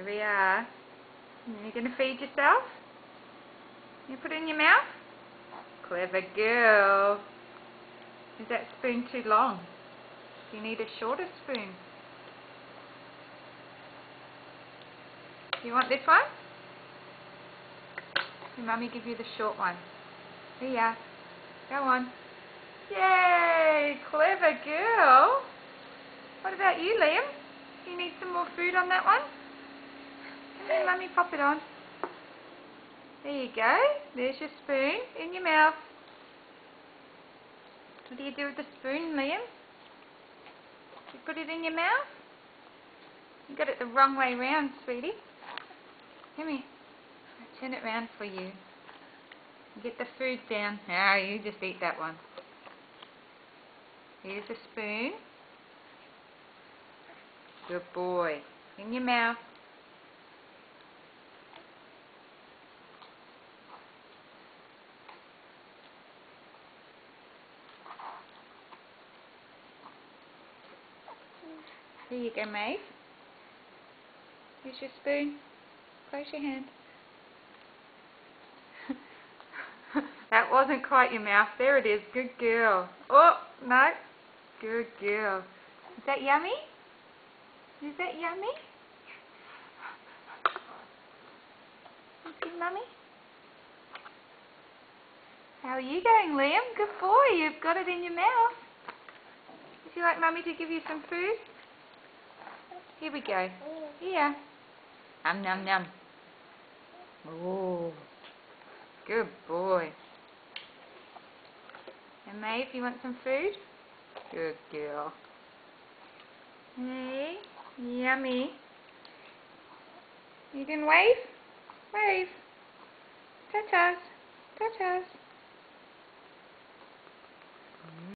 we are. You're going to feed yourself? You put it in your mouth? Clever girl. Is that spoon too long? Do you need a shorter spoon? Do you want this one? Your mummy give you the short one. Here you are. Go on. Yay! Clever girl. What about you, Liam? Do you need some more food on that one? Hey, mummy, pop it on. There you go. There's your spoon in your mouth. What do you do with the spoon, Liam? You put it in your mouth? You got it the wrong way round, sweetie. Come here. I'll turn it round for you. Get the food down. Ah, you just eat that one. Here's a spoon. Good boy. In your mouth. Here you go, Maeve. Here's your spoon. Close your hand. That wasn't quite your mouth. There it is. Good girl. Oh, no. Good girl. Is that yummy? Is that yummy? Okay, mummy? How are you going, Liam? Good boy. You've got it in your mouth. Would you like mummy to give you some food? Here we go. Here. Nom nom. Oh, good boy. And Maeve, you want some food? Good girl. Hey, yummy. You can wave? Wave. Ta-tas. Ta-tas.